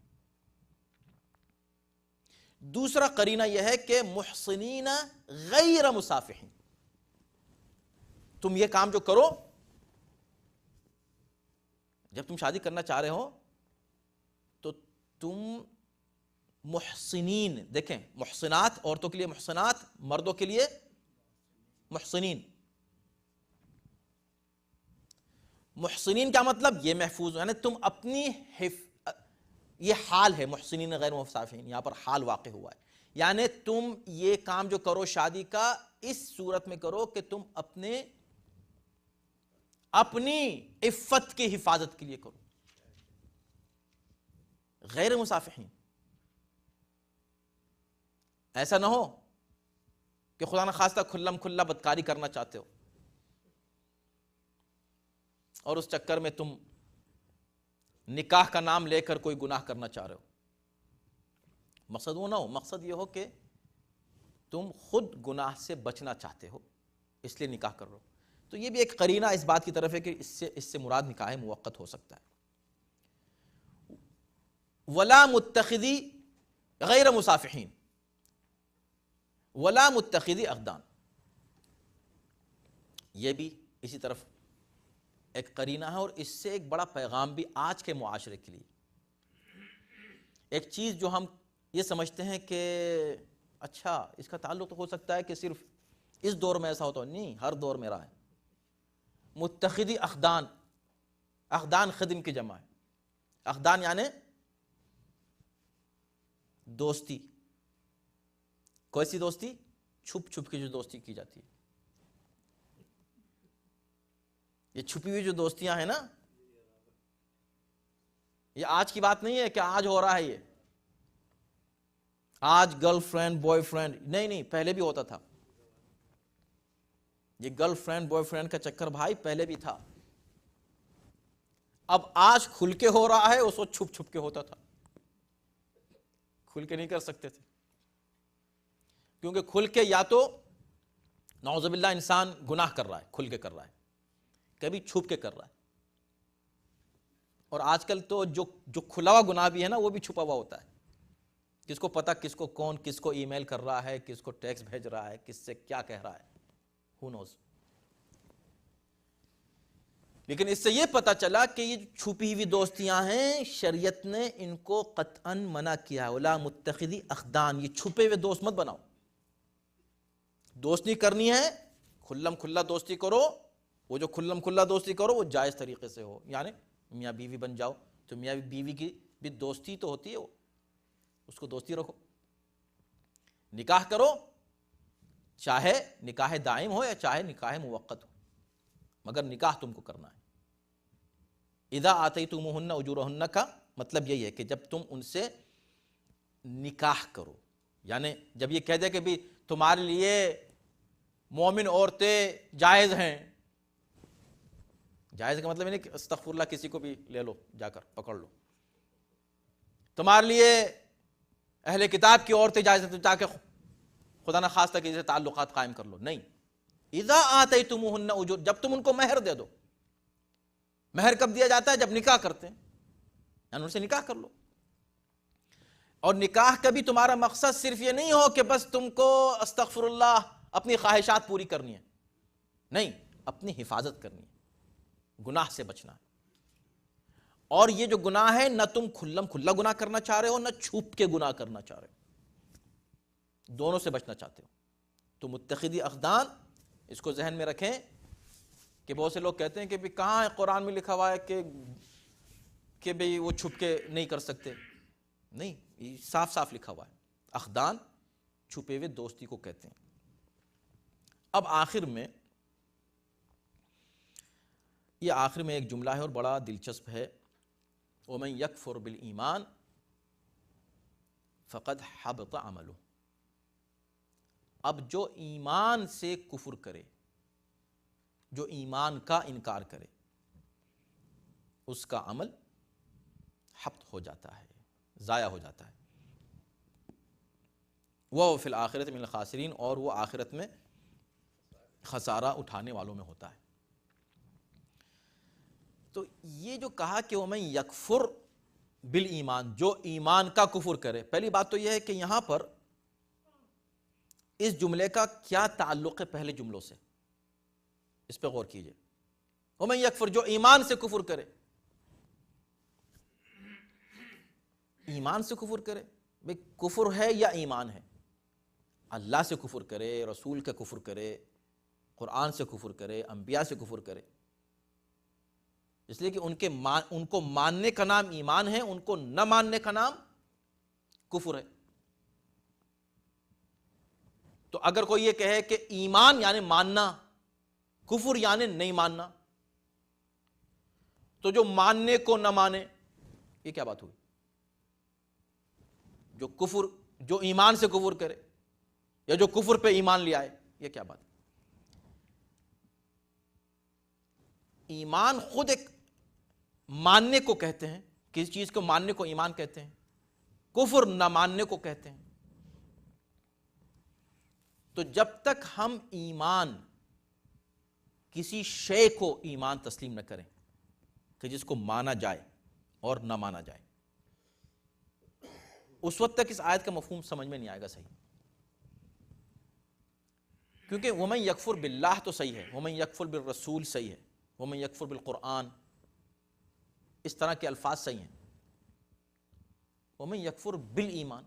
دوسرا قرینہ یہ ہے کہ محصنین غیر مصافحین. تم یہ کام جو کرو جب تم شادی کرنا چاہ رہے ہو تو تم محسنین، دیکھیں محسنات عورتوں کے لیے محسنات، مردوں کے لیے محسنین. محسنین کیا مطلب؟ یہ محفوظ، یعنی تم اپنی یہ حال ہے محسنین غیر مصافحین، یہاں پر حال واقع ہوا ہے، یعنی تم یہ کام جو کرو شادی کا اس صورت میں کرو کہ تم اپنی عفت کی حفاظت کے لیے کرو. غیر مصافحین، ایسا نہ ہو کہ خدا نخواستہ کھلم کھلا بدکاری کرنا چاہتے ہو اور اس چکر میں تم نکاح کا نام لے کر کوئی گناہ کرنا چاہ رہے ہو. مقصد وہ نہ ہو، مقصد یہ ہو کہ تم خود گناہ سے بچنا چاہتے ہو اس لیے نکاح کر رہے ہو. تو یہ بھی ایک قرینہ اس بات کی طرف ہے کہ اس سے مراد نکاح موقت ہو سکتا ہے. ولا متخذی غیر مصافحین ولا متخذی اخدان، یہ بھی اسی طرف ایک قرینہ ہے، اور اس سے ایک بڑا پیغام بھی آج کے معاشرے کے لیے. ایک چیز جو ہم یہ سمجھتے ہیں کہ اچھا اس کا تعلق تو ہو سکتا ہے کہ صرف اس دور میں ایسا ہوتا ہے، نہیں، ہر دور میں رہا ہے. متخذی اخدان، اخدان خدم کی جمع ہے. اخدان یعنی دوستی. کوئی دوستی؟ چھپ چھپ کے جو دوستی کی جاتی ہے. یہ چھپی ہوئی جو دوستیاں ہیں نا، یہ آج کی بات نہیں ہے کہ آج ہو رہا ہے، یہ آج گرل فرینڈ بوائے فرینڈ، نہیں، پہلے بھی ہوتا تھا. یہ گرل فرینڈ بوائے فرینڈ کا چکر بھائی پہلے بھی تھا. اب آج کھل کے ہو رہا ہے، اس وقت چھپ چھپ کے ہوتا تھا. کھل کے نہیں کر سکتے تھے کیونکہ کھل کے یا تو نعوذ باللہ انسان گناہ کر رہا ہے، کھل کے کر رہا ہے، کبھی چھپ کے کر رہا ہے. اور آج کل تو جو کھلا ہوا گناہ بھی ہے نا، وہ بھی چھپا ہوا ہوتا ہے. کس کو پتا کس کو کون کس کو ای میل کر رہا ہے، کس کو ٹیکسٹ بھیج رہا ہے، کس سے کیا کہہ رہا ہے، who knows. لیکن اس سے یہ پتا چلا کہ یہ چھپی ہوئی دوستیاں ہیں، شریعت نے ان کو قطعاً منع کیا. ولا متخذی اخدان، یہ چھپے ہوئے دوست مت بناؤ. دوستی کرنی ہے کھلم کھلا دوستی کرو. وہ جو کھلم کھلا دوستی کرو وہ جائز طریقے سے ہو، یعنی میاں بیوی بن جاؤ تو میاں بیوی کی بھی دوستی تو ہوتی ہے، وہ اس کو دوستی رکھو. نکاح کرو، چاہے نکاح دائم ہو یا چاہے نکاح موقت ہو، مگر نکاح تم کو کرنا ہے. اذا آتیتموہن اجورہن کا مطلب یہی ہے کہ جب تم ان سے نکاح کرو، یعنی جب یہ کہہ دے کہ بھی تمہارے لیے مومن عورتیں جائز ہیں، جائز کا مطلب نہیں کہ استغفر اللہ کسی کو بھی لے لو، جا کر پکڑ لو، تمہارے لیے اہل کتاب کی عورتیں جائز ہیں تو جا کے خدا نہ خواستہ کسی سے تعلقات قائم کر لو. نہیں، اذا آتیتموہن اجور، جب تم ان کو مہر دے دو. مہر کب دیا جاتا ہے؟ جب نکاح کرتے ہیں، یعنی ان سے نکاح کر لو. اور نکاح کا بھی تمہارا مقصد صرف یہ نہیں ہو کہ بس تم کو استغفر اللہ اپنی خواہشات پوری کرنی ہے، نہیں، اپنی حفاظت کرنی ہے، گناہ سے بچنا ہے. اور یہ جو گناہ ہے نہ تم کھلم کھلا گناہ کرنا چاہ رہے ہو، نہ چھپ کے گناہ کرنا چاہ رہے ہو، دونوں سے بچنا چاہتے ہو. تو متخذی اخدان، اس کو ذہن میں رکھیں کہ بہت سے لوگ کہتے ہیں کہ بھی کہاں ہے قرآن میں لکھا ہوا ہے کہ بھئی وہ چھپ کے نہیں کر سکتے. نہیں، یہ صاف صاف لکھا ہوا ہے. اخدان چھپے ہوئے دوستی کو کہتے ہیں. اب آخر میں ایک جملہ ہے اور بڑا دلچسپ ہے. وَمَن يَكْفُرْ بِالْإِيمَانِ فَقَدْ حَبِطَ عَمَلُهُ، اب جو ایمان سے کفر کرے، جو ایمان کا انکار کرے، اس کا عمل حبط ہو جاتا ہے، ضائع ہو جاتا ہے. وہ فی الآخرۃ من الخاسرین، اور وہ آخرت میں خسارہ اٹھانے والوں میں ہوتا ہے. تو یہ جو کہا کہ وَمَن یکفر بالایمان، جو ایمان کا کفر کرے، پہلی بات تو یہ ہے کہ یہاں پر اس جملے کا کیا تعلق ہے پہلے جملوں سے، اس پہ غور کیجئے. وَمَن یکفر، جو ایمان سے کفر کرے. ایمان سے کفر کرے، بھئی کفر ہے یا ایمان ہے؟ اللہ سے کفر کرے، رسول کا کفر کرے، قرآن سے کفر کرے، انبیاء سے کفر کرے، اس لیے کہ ان کو ماننے کا نام ایمان ہے، ان کو نہ ماننے کا نام کفر ہے۔ تو اگر کوئی یہ کہے کہ ایمان یعنی ماننا، کفر یعنی نہیں ماننا، تو جو ماننے کو نہ مانے، یہ کیا بات ہوئی؟ جو ایمان سے کفر کرے یا جو کفر پہ ایمان لے آئے، یہ کیا بات ہے؟ ایمان خود ایک ماننے کو کہتے ہیں، کسی چیز کو ماننے کو ایمان کہتے ہیں، کفر نہ ماننے کو کہتے ہیں۔ تو جب تک ہم ایمان کسی شے کو ایمان تسلیم نہ کریں کہ جس کو مانا جائے اور نہ مانا جائے، اس وقت تک اس آیت کا مفہوم سمجھ میں نہیں آئے گا صحیح۔ کیونکہ وَمَن یکفر باللہ تو صحیح ہے، وَمَن یکفر بالرسول صحیح ہے، وَمَن یکفر بالقرآن، اس طرح کے الفاظ صحیح ہیں۔ وَمَن یکفر بالایمان،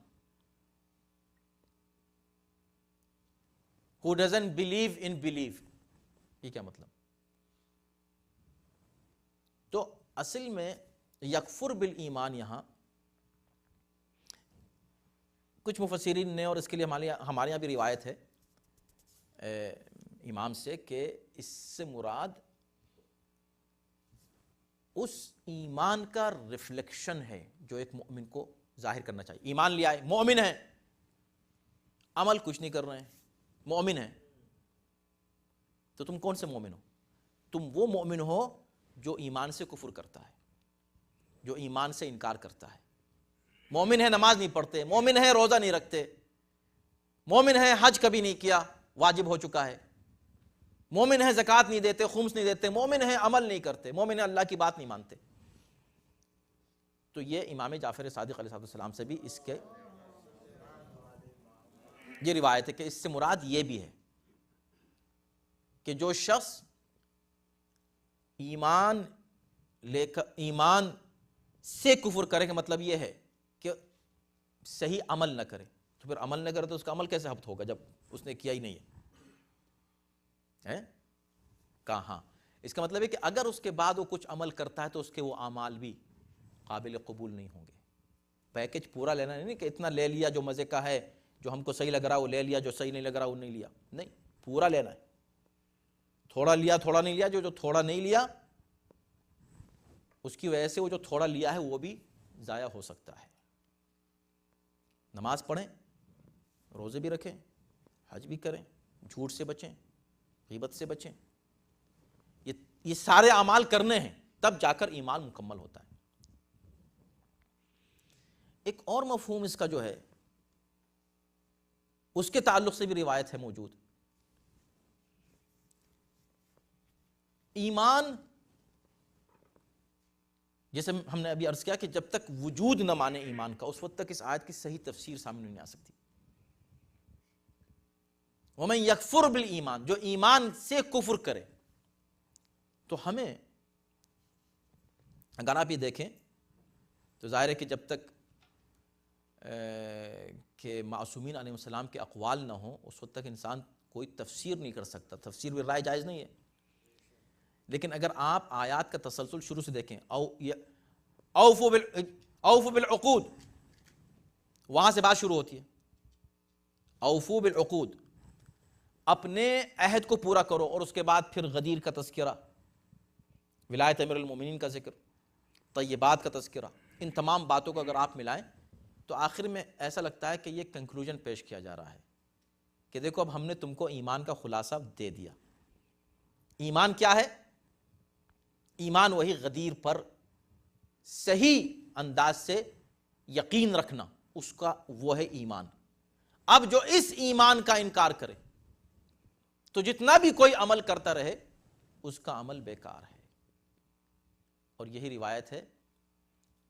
who doesn't believe in belief، یہ کیا مطلب؟ تو اصل میں یکفر بالایمان یہاں کچھ مفسرین نے، اور اس کے لیے ہمارے یہاں بھی روایت ہے امام سے، کہ اس سے مراد اس ایمان کا ریفلیکشن ہے جو ایک مومن کو ظاہر کرنا چاہیے۔ ایمان لے آئے، مومن ہے، عمل کچھ نہیں کر رہے ہیں، مومن ہے، تو تم کون سے مومن ہو؟ تم وہ مومن ہو جو ایمان سے کفر کرتا ہے، جو ایمان سے انکار کرتا ہے۔ مومن ہے نماز نہیں پڑھتے، مومن ہے روزہ نہیں رکھتے، مومن ہے حج کبھی نہیں کیا، واجب ہو چکا ہے، مومن ہے زکوٰۃ نہیں دیتے، خمس نہیں دیتے، مومن ہے عمل نہیں کرتے، مومن ہے اللہ کی بات نہیں مانتے۔ تو یہ امام جعفر صادق علیہ السلام سے بھی اس کے یہ روایت ہے کہ اس سے مراد یہ بھی ہے کہ جو شخص ایمان سے کفر کرے، کا مطلب یہ ہے کہ صحیح عمل نہ کرے، تو پھر عمل نہ کرے تو اس کا عمل کیسے ثابت ہوگا جب اس نے کیا ہی نہیں ہے؟ کہاں اس کا مطلب ہے کہ اگر اس کے بعد وہ کچھ عمل کرتا ہے تو اس کے وہ اعمال بھی قابل قبول نہیں ہوں گے۔ پیکج پورا لینا نہیں کہ اتنا لے لیا جو مزے کا ہے، جو ہم کو صحیح لگ رہا وہ لے لیا، جو صحیح نہیں لگ رہا وہ نہیں لیا، نہیں، پورا لینا ہے۔ تھوڑا لیا تھوڑا نہیں لیا، جو تھوڑا نہیں لیا اس کی وجہ سے وہ جو تھوڑا لیا ہے وہ بھی ضائع ہو سکتا ہے۔ نماز پڑھیں، روزے بھی رکھیں، حج بھی کریں، جھوٹ سے بچیں، غیبت سے بچیں، یہ سارے اعمال کرنے ہیں، تب جا کر ایمان مکمل ہوتا ہے۔ ایک اور مفہوم اس کا جو ہے اس کے تعلق سے بھی روایت ہے موجود۔ ایمان جیسے ہم نے ابھی عرض کیا کہ جب تک وجود نہ مانے ایمان کا، اس وقت تک اس آیت کی صحیح تفسیر سامنے نہیں آ سکتی۔ وَمَن یکفر بالایمان، جو ایمان سے کفر کرے، تو ہمیں اگر آپ یہ دیکھیں تو ظاہر ہے کہ جب تک کہ معصومین علیہ السلام کے اقوال نہ ہوں اس وقت تک انسان کوئی تفسیر نہیں کر سکتا، تفسیر بالرائے جائز نہیں ہے۔ لیکن اگر آپ آیات کا تسلسل شروع سے دیکھیں، اوفوا بالعقود، وہاں سے بات شروع ہوتی ہے، اوفوا بالعقود، اپنے عہد کو پورا کرو، اور اس کے بعد پھر غدیر کا تذکرہ، ولایت امیر المومنین کا ذکر، طیبات کا تذکرہ، ان تمام باتوں کو اگر آپ ملائیں تو آخر میں ایسا لگتا ہے کہ یہ کنکلوژن پیش کیا جا رہا ہے کہ دیکھو اب ہم نے تم کو ایمان کا خلاصہ دے دیا۔ ایمان کیا ہے؟ ایمان وہی غدیر پر صحیح انداز سے یقین رکھنا، اس کا وہ ہے ایمان۔ اب جو اس ایمان کا انکار کرے تو جتنا بھی کوئی عمل کرتا رہے اس کا عمل بیکار ہے۔ اور یہی روایت ہے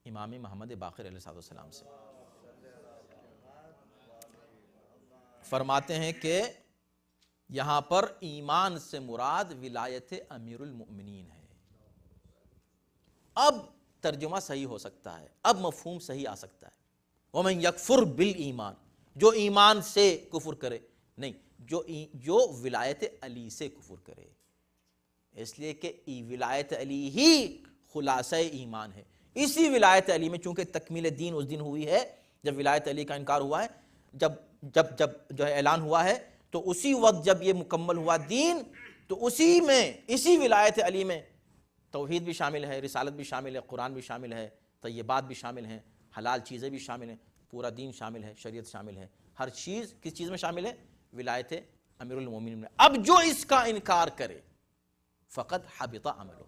امام محمد باقر علیہ السلام سے، فرماتے ہیں کہ یہاں پر ایمان سے مراد ولایت امیر المؤمنین ہے۔ اب ترجمہ صحیح ہو سکتا ہے، اب مفہوم صحیح آ سکتا ہے۔ ومن یکفر بالایمان، جو ایمان سے کفر کرے، نہیں، جو ولایت علی سے کفر کرے، اس لیے کہ ولایت علی ہی خلاصہ ایمان ہے۔ اسی ولایت علی میں چونکہ تکمیل دین اس دن ہوئی ہے جب ولایت علی کا انکار ہوا ہے، جب جو ہے اعلان ہوا ہے، تو اسی وقت جب یہ مکمل ہوا دین، تو اسی ولایت علی میں توحید بھی شامل ہے، رسالت بھی شامل ہے، قرآن بھی شامل ہے، طیبات بھی شامل ہیں، حلال چیزیں بھی شامل ہیں، پورا دین شامل ہے، شریعت شامل ہے، ہر چیز کس چیز میں شامل ہے؟ ولایت امیر المومنین میں۔ اب جو اس کا انکار کرے فقط حبط عملہ،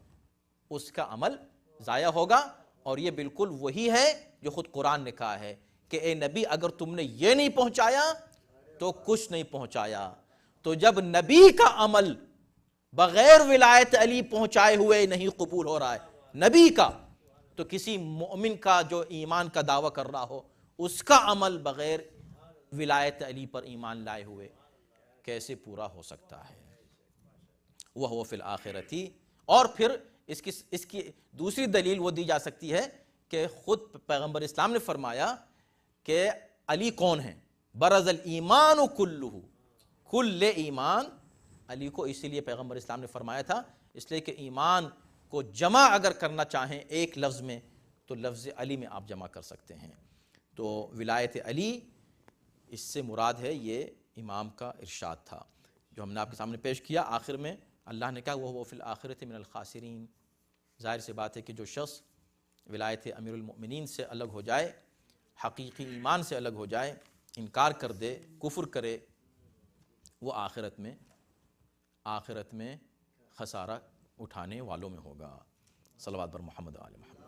اس کا عمل ضائع ہوگا، اور یہ بالکل وہی ہے جو خود قرآن نے کہا ہے کہ اے نبی اگر تم نے یہ نہیں پہنچایا تو کچھ نہیں پہنچایا۔ تو جب نبی کا عمل بغیر ولایت علی پہنچائے ہوئے نہیں قبول ہو رہا ہے نبی کا، تو کسی مومن کا جو ایمان کا دعویٰ کر رہا ہو اس کا عمل بغیر ولایت علی پر ایمان لائے ہوئے کیسے پورا ہو سکتا ہے؟ وَهُوَ فِي الْآخِرَةِ، اور پھر اس کی دوسری دلیل وہ دی جا سکتی ہے کہ خود پیغمبر اسلام نے فرمایا کہ علی کون ہیں؟ برز الایمان کلہ، کل ایمان علی کو اسی لیے پیغمبر اسلام نے فرمایا تھا، اس لیے کہ ایمان کو جمع اگر کرنا چاہیں ایک لفظ میں تو لفظ علی میں آپ جمع کر سکتے ہیں۔ تو ولایت علی اس سے مراد ہے، یہ امام کا ارشاد تھا جو ہم نے آپ کے سامنے پیش کیا۔ آخر میں اللہ نے کہا وَهُوَ فِي الْآخِرَةِ مِنَ الْخَاسِرِينَ۔ ظاہر سی بات ہے کہ جو شخص ولایت امیر المؤمنین سے الگ ہو جائے، حقیقی ایمان سے الگ ہو جائے، انکار کر دے، کفر کرے، وہ آخرت میں خسارہ اٹھانے والوں میں ہوگا۔ صلوات بر محمد و آل محمد۔